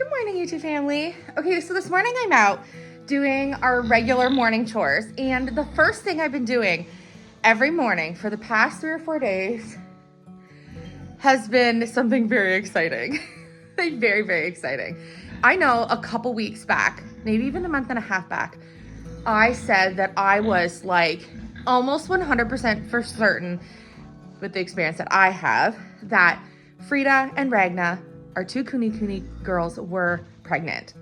Good morning, YouTube family. Okay, so this morning I'm out doing our regular morning chores, and the first thing I've been doing every morning for the past 3 or 4 days has been something very exciting. Like very, very exciting. I know a couple weeks back, maybe even a month and a half back, I said that I was like almost 100% for certain with the experience that I have that Frida and Ragna, our two Kuni girls, were pregnant.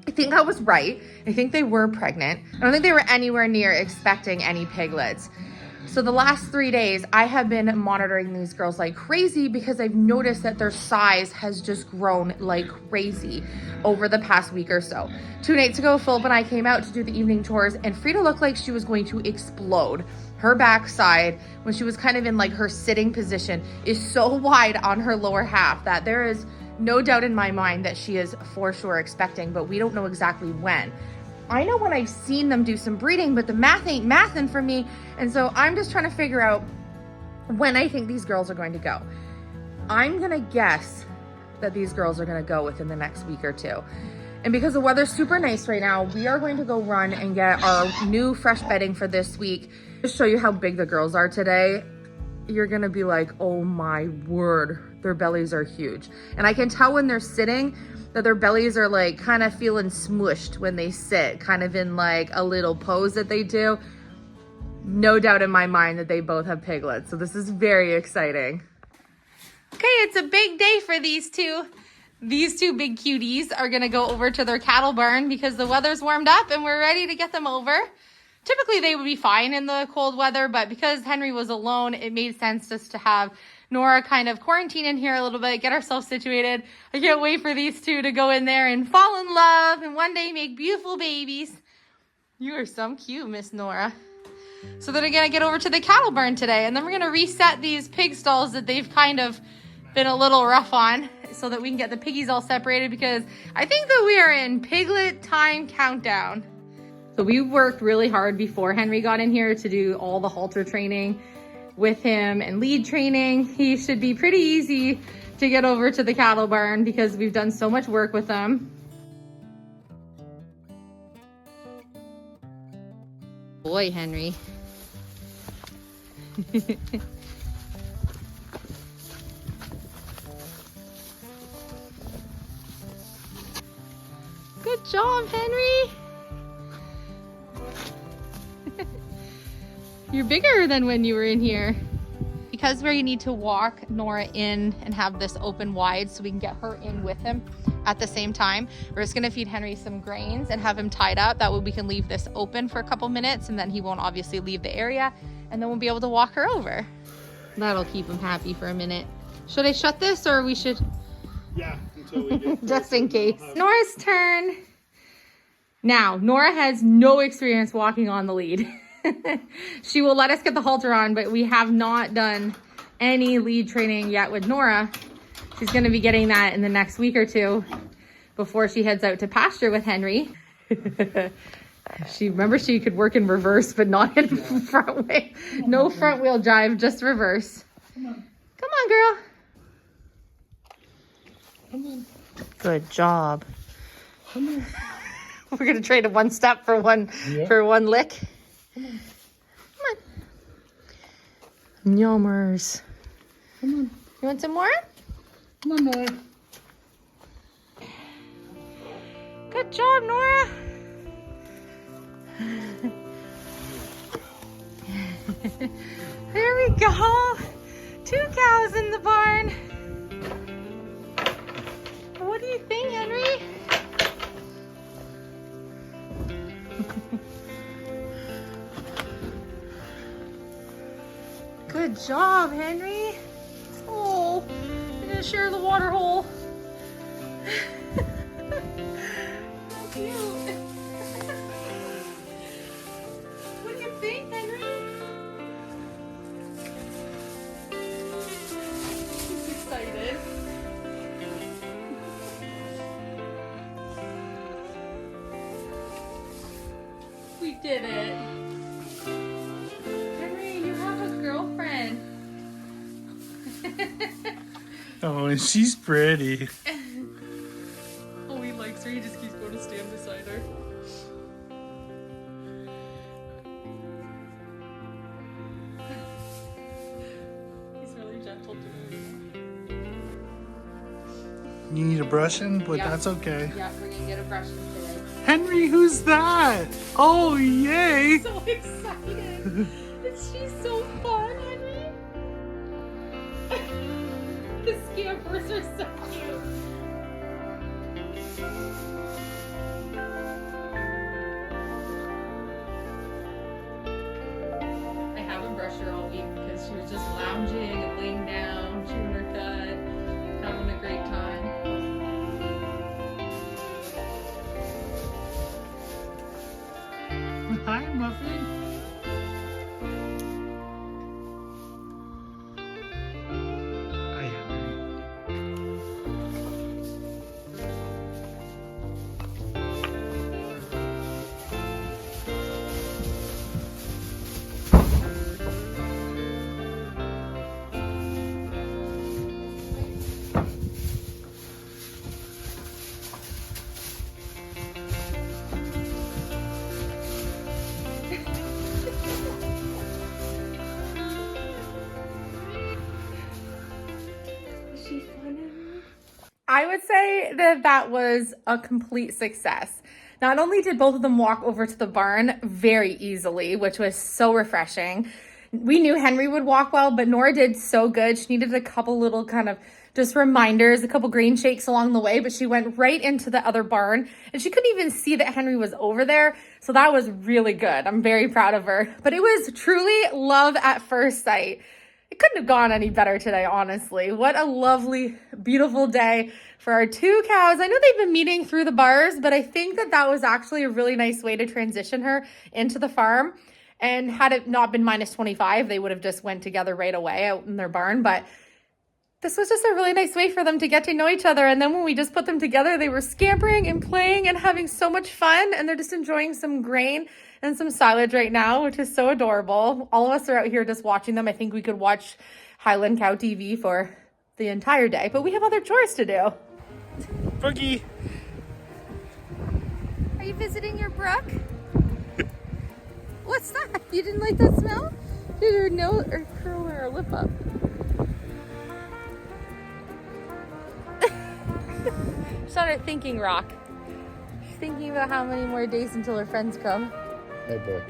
I think I was right. I think they were pregnant. I don't think they were anywhere near expecting any piglets. So the last 3 days, I have been monitoring these girls like crazy because I've noticed that their size has just grown like crazy over the past week or so. 2 nights ago, Philip and I came out to do the evening chores, and Frida looked like she was going to explode. Her backside, when she was kind of in like her sitting position, is so wide on her lower half that there is no doubt in my mind that she is for sure expecting, but we don't know exactly when. I know when I've seen them do some breeding, but the math ain't mathin' for me. And so I'm just trying to figure out when I think these girls are going to go. I'm gonna guess that these girls are gonna go within the next week or two. And because the weather's super nice right now, we are going to go run and get our new fresh bedding for this week. Just show you how big the girls are today. You're gonna be like, oh my word, their bellies are huge. And I can tell when they're sitting that their bellies are like kind of feeling smushed when they sit, kind of in like a little pose that they do. No doubt in my mind that they both have piglets. So this is very exciting. Okay, it's a big day for these two. These two big cuties are gonna go over to their cattle barn because the weather's warmed up and we're ready to get them over. Typically they would be fine in the cold weather, but because Henry was alone, it made sense just to have Nora kind of quarantine in here a little bit, get ourselves situated. I can't wait for these two to go in there and fall in love and one day make beautiful babies. You are so cute, Miss Nora. So they're gonna get over to the cattle barn today, and then we're gonna reset these pig stalls that they've kind of been a little rough on so that we can get the piggies all separated, because I think that we are in piglet time countdown. So we worked really hard before Henry got in here to do all the halter training with him and lead training. He should be pretty easy to get over to the cattle barn because we've done so much work with them. Boy, Henry. Good job, Henry. You're bigger than when you were in here. Because we need to walk Nora in and have this open wide so we can get her in with him at the same time, we're just gonna feed Henry some grains and have him tied up. That way we can leave this open for a couple minutes and then he won't obviously leave the area, and then we'll be able to walk her over. That'll keep him happy for a minute. Should I shut this or we should? Yeah, until we get just in case. Nora's turn. Now, Nora has no experience walking on the lead. She will let us get the halter on, but we have not done any lead training yet with Nora. She's going to be getting that in the next week or two before she heads out to pasture with Henry. Remember she could work in reverse, but not in front way. No front wheel drive, just reverse. Come on, girl. Come on. Good job. Come on. We're going to trade a one step for one lick. Come on. Come on. Yummers. Come on. You want some more? Come on, Nora. Good job, Nora. There we go. 2 cows in the barn. What do you think, Henry? Good job, Henry. Oh, you're gonna share the water hole. So cute. What do you think, Henry? He's excited. We did it. Henry, you have a girlfriend. Oh, and she's pretty. likes her, he just keeps going to stand beside her. He's really gentle to her. You need a brushing, but Yeah. that's okay. Yeah, we're gonna get a brushing today. Henry, who's that? Oh, yay! So excited! She's so fun, Henry! The scampers are so cute. I haven't brushed her all week because she was just lounging and laying down, chewing her cud, having a great time. Hi, Muffin. Hi, Henry. I would say that that was a complete success. Not only did both of them walk over to the barn very easily, which was so refreshing. We knew Henry would walk well, but Nora did so good. She needed a couple little kind of just reminders, a couple green shakes along the way, but she went right into the other barn and she couldn't even see that Henry was over there. So that was really good. I'm very proud of her. But it was truly love at first sight. It couldn't have gone any better today, honestly. What a lovely, beautiful day for our two cows. I know they've been meeting through the bars, but I think that that was actually a really nice way to transition her into the farm. And had it not been minus 25, they would have just went together right away out in their barn. But this was just a really nice way for them to get to know each other. And then when we just put them together, they were scampering and playing and having so much fun. And they're just enjoying some grain and some silage right now, which is so adorable. All of us are out here just watching them. I think we could watch Highland Cow TV for the entire day, but we have other chores to do. Boogie. Are you visiting your brook? What's that? You didn't like that smell? Did her nose or curl her lip up? Started thinking, Rock. She's thinking about how many more days until her friends come. Hey, Book.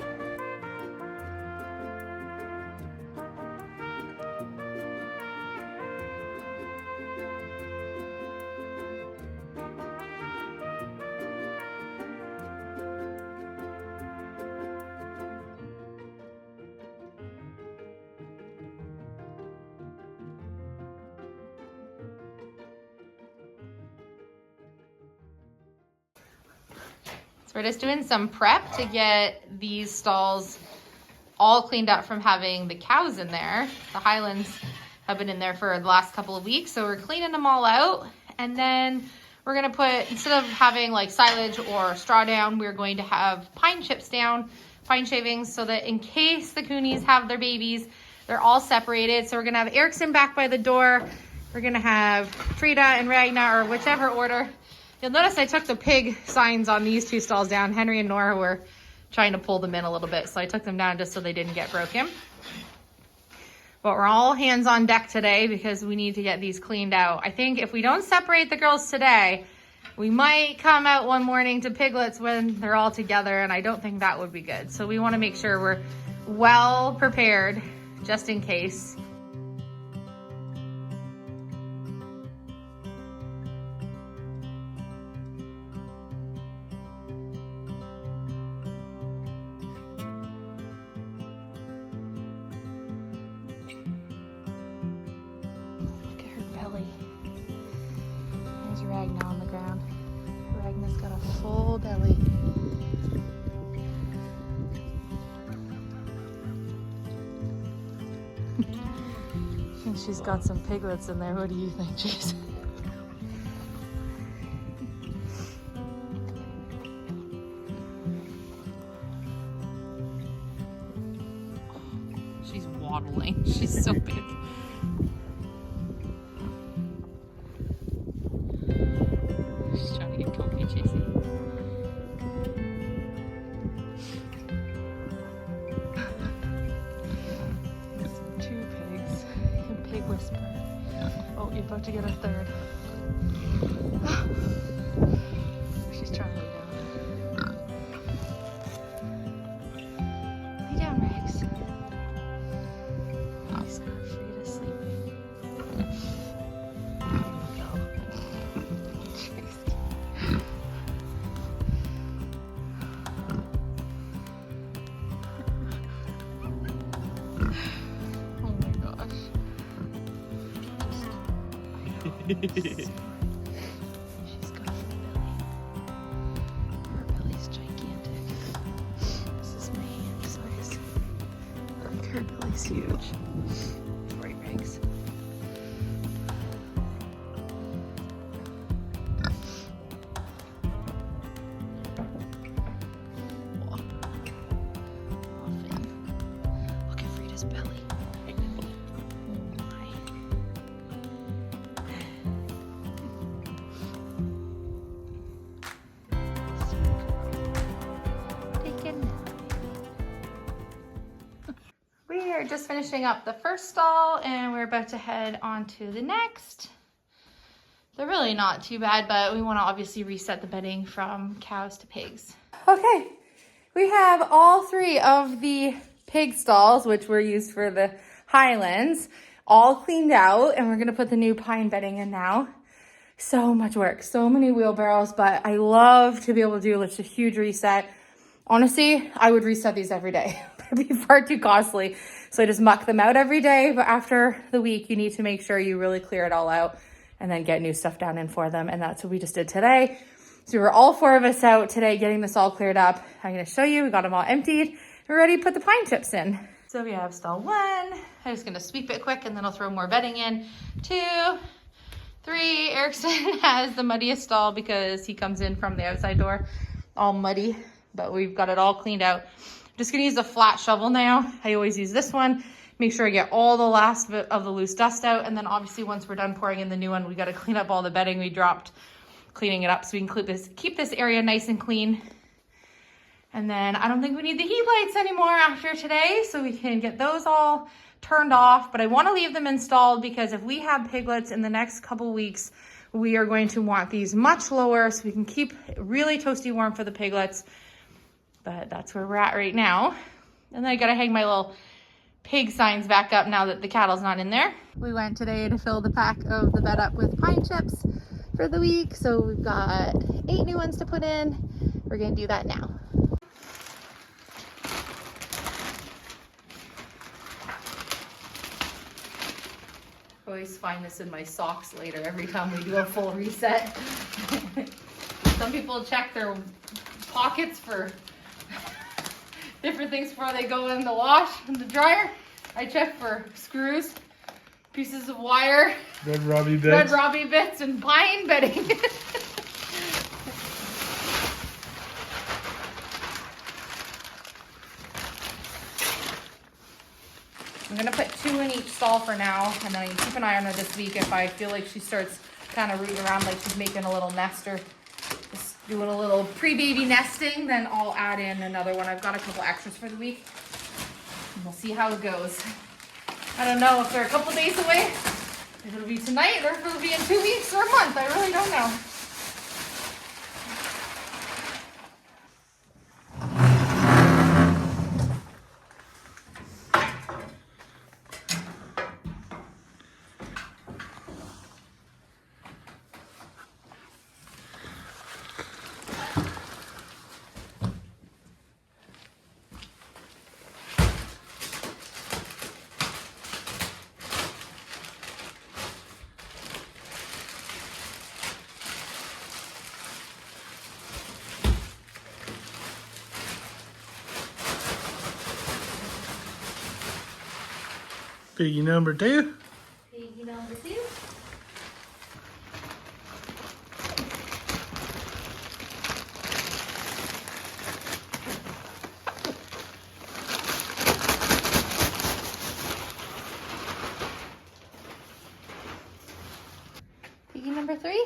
We're just doing some prep to get these stalls all cleaned up from having the cows in there. The Highlands have been in there for the last couple of weeks, so we're cleaning them all out. And then we're gonna put, instead of having like silage or straw down, we're going to have pine chips down, pine shavings, so that in case the coonies have their babies, they're all separated. So we're gonna have Erickson back by the door. We're gonna have Frida and Ragnar, or whichever order. You'll notice I took the pig signs on these two stalls down. Henry and Nora were trying to pull them in a little bit, so I took them down just so they didn't get broken. But we're all hands on deck today because we need to get these cleaned out. I think if we don't separate the girls today, we might come out one morning to piglets when they're all together, and I don't think that would be good. So we want to make sure we're well prepared just in case. Ragnar on the ground. Ragnar's got a full belly. And she's got some piglets in there. What do you think, Jason? She's waddling. She's so big. She's trying to get comfy. She's got a belly. Her belly's gigantic. This is my hand size. Like her belly's huge. Right, Regs? Look at Frida's belly. Oh my. We are just finishing up the first stall and we're about to head on to the next. They're really not too bad, but we want to obviously reset the bedding from cows to pigs. Okay, we have all 3 of the pig stalls, which were used for the Highlands, all cleaned out, and we're gonna put the new pine bedding in now. So much work, so many wheelbarrows, but I love to be able to do a huge reset. Honestly, I would reset these every day. It'd be far too costly. So I just muck them out every day, but after the week, you need to make sure you really clear it all out and then get new stuff down in for them. And that's what we just did today. So we were all 4 of us out today getting this all cleared up. I'm gonna show you, we got them all emptied. We're ready to put the pine chips in. So we have stall 1. I'm just gonna sweep it quick and then I'll throw more bedding in. 2, 3, Erickson has the muddiest stall because he comes in from the outside door, all muddy, but we've got it all cleaned out. I'm just gonna use a flat shovel now. I always use this one. Make sure I get all the last bit of the loose dust out. And then obviously once we're done pouring in the new one, we gotta clean up all the bedding we dropped, cleaning it up so we can keep this area nice and clean. And then I don't think we need the heat lights anymore after today, so we can get those all turned off. But I wanna leave them installed because if we have piglets in the next couple weeks, we are going to want these much lower so we can keep it really toasty warm for the piglets. But that's where we're at right now. And then I gotta hang my little pig signs back up now that the cattle's not in there. We went today to fill the pack of the bed up with pine chips for the week. So we've got 8 new ones to put in. We're gonna do that now. I always find this in my socks later every time we do a full reset. Some people check their pockets for different things before they go in the wash and the dryer. I check for screws, pieces of wire, Red Robbie bits, and pine bedding. I'm gonna put 2 in each stall for now, and then I can keep an eye on her this week. If I feel like she starts kind of rooting around like she's making a little nest or just doing a little pre-baby nesting, then I'll add in another one. I've got a couple extras for the week, and we'll see how it goes. I don't know if they're a couple days away, if it'll be tonight, or if it'll be in 2 weeks or a month. I really don't know. Piggy number 2. Piggy number 2. Piggy number 3.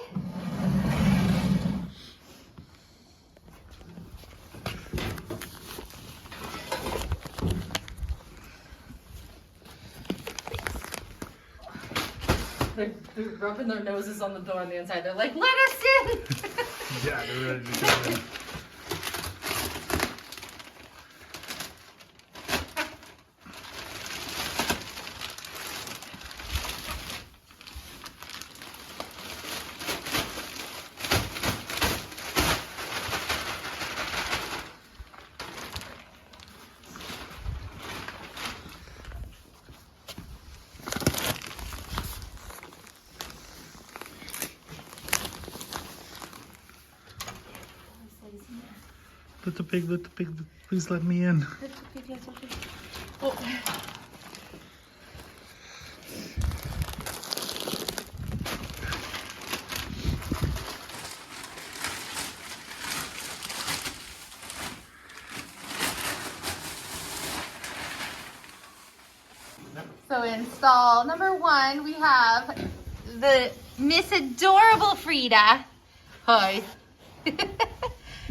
They're rubbing their noses on the door on the inside. They're like, let us in! Yeah, they're ready to come in. Let the pig, please let me in. It's okay, yes, okay. Oh. So in stall number 1, we have the Miss Adorable Frida. Hi.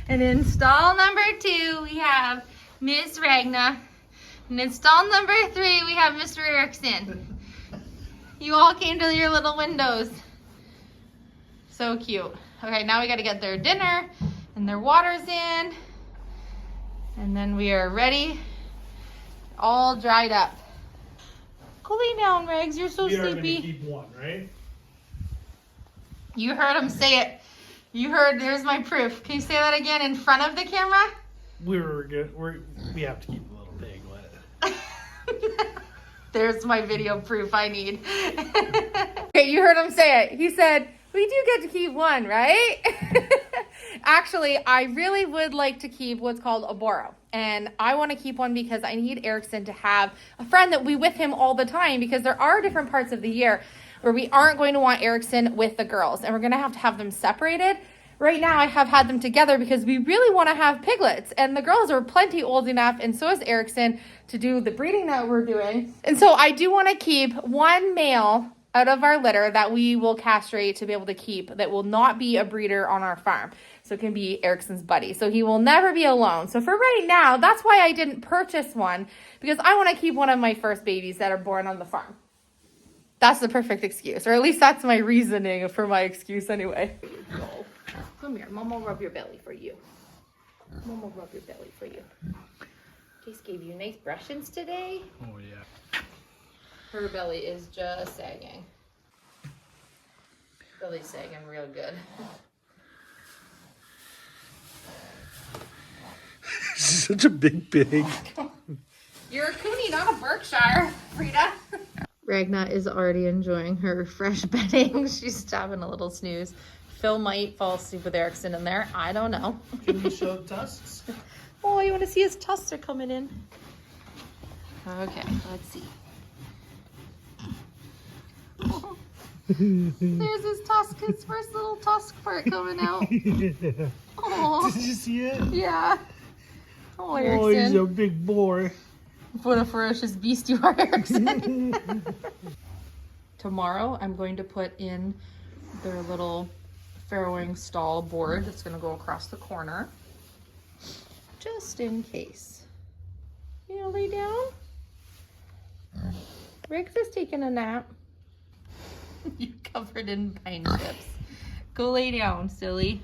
And in stall number 2, we have Miss Ragna. And in stall number 3, we have Mr. Erickson. You all came to your little windows. So cute. Okay, now we gotta get their dinner and their waters in. And then we are ready, all dried up. Go lay down, Regs. You're so sleepy. Gonna keep one, right? You heard him say it. You heard. There's my proof. Can you say that again in front of the camera? We have to keep the little pig lit. There's my video proof I need. Okay, you heard him say it. He said, we do get to keep one, right? Actually, I really would like to keep what's called a Boro. And I want to keep one because I need Erickson to have a friend that we with him all the time, because there are different parts of the year where we aren't going to want Erickson with the girls and we're going to have them separated. Right now I have had them together because we really want to have piglets, and the girls are plenty old enough, and so is Erickson, to do the breeding that we're doing. And so I do want to keep one male out of our litter that we will castrate to be able to keep, that will not be a breeder on our farm. So it can be Erickson's buddy. So he will never be alone. So for right now, that's why I didn't purchase one, because I want to keep one of my first babies that are born on the farm. That's the perfect excuse, or at least that's my reasoning for my excuse anyway. Come here, Mom will rub your belly for you. Mom will rub your belly for you. Case gave you nice brushings today. Oh yeah. Her belly is just sagging. Belly's sagging real good. She's such a big pig. You're a Cooney, not a Berkshire, Frida. Ragna is already enjoying her fresh bedding. She's having a little snooze. Phil might fall asleep with Erickson in there. I don't know. Can we show tusks? Oh, you want to see his tusks are coming in? Okay, let's see. Oh, there's his tusk, his first little tusk part coming out. Oh, Did you see it? yeah. Oh, Oh, he's Erickson. a big boy. What a ferocious beast you are, Erickson. Tomorrow, I'm going to put in their little farrowing stall board that's going to go across the corner, just in case. You gonna lay down? Riggs is taking a nap. You're covered in pine chips. Go lay down, silly.